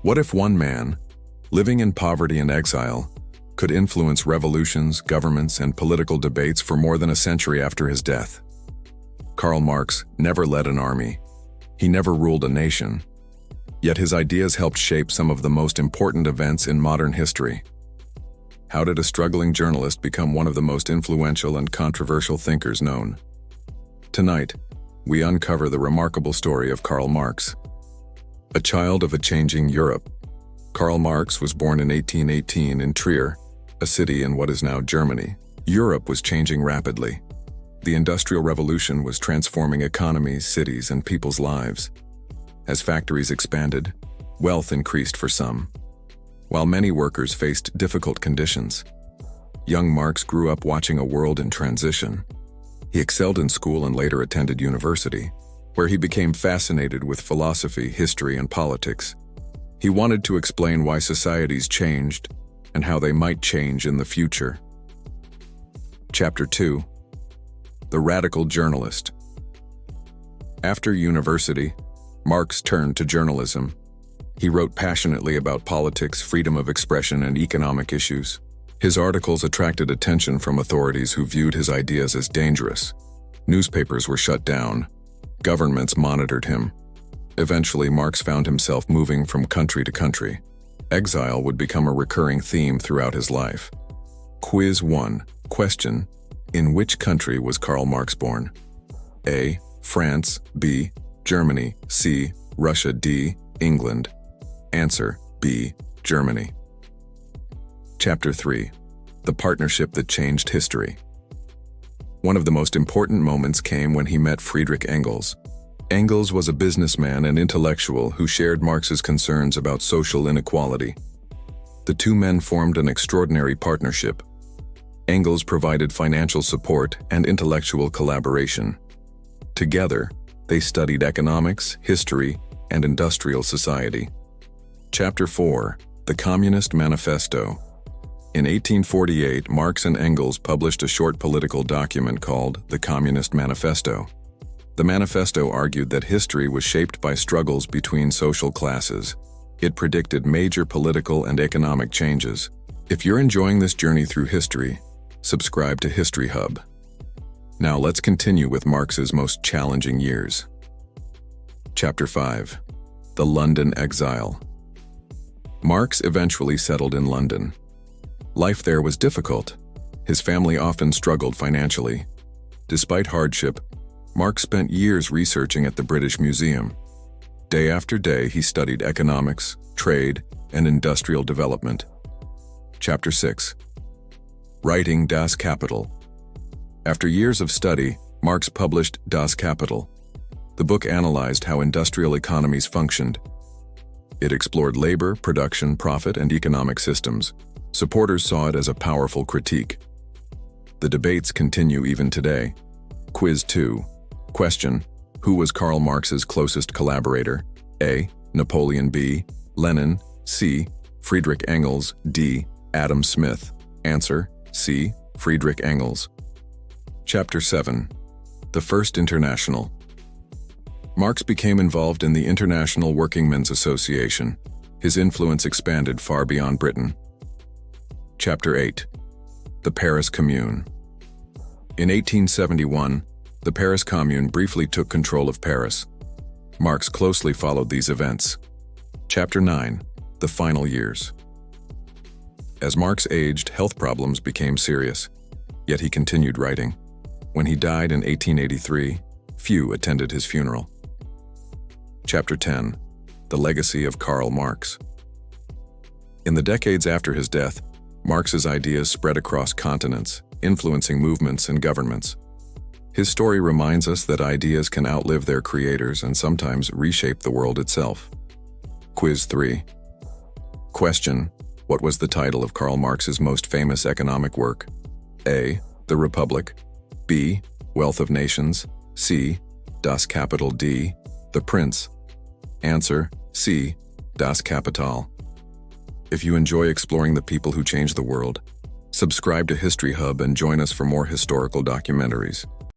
What if one man, living in poverty and exile, could influence revolutions, governments, and political debates for more than a century after his death? Karl Marx never led an army. He never ruled a nation. Yet his ideas helped shape some of the most important events in modern history. How did a struggling journalist become one of the most influential and controversial thinkers known? Tonight, we uncover the remarkable story of Karl Marx. A child of a changing Europe, Karl Marx was born in 1818 in Trier, a city in what is now Germany. Europe was changing rapidly. The Industrial Revolution was transforming economies, cities, and people's lives. As factories expanded, wealth increased for some, while many workers faced difficult conditions. Young Marx grew up watching a world in transition. He excelled in school and later attended university, where he became fascinated with philosophy, history, and politics. He wanted to explain why societies changed and how they might change in the future. Chapter 2. The Radical Journalist. After university, Marx turned to journalism. He wrote passionately about politics, freedom of expression, and economic issues. His articles attracted attention from authorities who viewed his ideas as dangerous. Newspapers were shut down. Governments monitored him. Eventually, Marx found himself moving from country to country. Exile would become a recurring theme throughout his life. Quiz 1. Question: in which country was Karl Marx born? A. France. B. Germany. C. Russia. D. England. Answer: B. Germany. Chapter 3. The partnership that changed history. One of the most important moments came when he met Friedrich Engels. Engels was a businessman and intellectual who shared Marx's concerns about social inequality. The two men formed an extraordinary partnership. Engels provided financial support and intellectual collaboration. Together, they studied economics, history, and industrial society. Chapter 4. The Communist Manifesto. In 1848, Marx and Engels published a short political document called the Communist Manifesto. The manifesto argued that history was shaped by struggles between social classes. It predicted major political and economic changes. If you're enjoying this journey through history, subscribe to History Hub. Now let's continue with Marx's most challenging years. Chapter 5. The London Exile. Marx eventually settled in London. Life there was difficult. His family often struggled financially. Despite hardship, Marx spent years researching at the British Museum. Day after day, he studied economics, trade, and industrial development. Chapter 6. Writing Das Kapital. After years of study, Marx published Das Kapital. The book analyzed how industrial economies functioned. It explored labor, production, profit, and economic systems. Supporters saw it as a powerful critique. The debates continue even today. Quiz 2. Question: who was Karl Marx's closest collaborator? A. Napoleon. B. Lenin. C. Friedrich Engels. D. Adam Smith. Answer: C. Friedrich Engels. Chapter 7. The First International. Marx became involved in the International Workingmen's Association. His influence expanded far beyond Britain. Chapter 8. The Paris Commune. In 1871, the Paris Commune briefly took control of Paris. Marx closely followed these events. Chapter 9. The Final Years. As Marx aged, health problems became serious, yet he continued writing. When he died in 1883, few attended his funeral. Chapter 10. The Legacy of Karl Marx. In the decades after his death, Marx's ideas spread across continents, influencing movements and governments. His story reminds us that ideas can outlive their creators and sometimes reshape the world itself. Quiz 3. Question: what was the title of Karl Marx's most famous economic work? A. The Republic. B. Wealth of Nations. C. Das Kapital. D. The Prince. Answer: C. Das Kapital. If you enjoy exploring the people who changed the world, subscribe to History Hub and join us for more historical documentaries.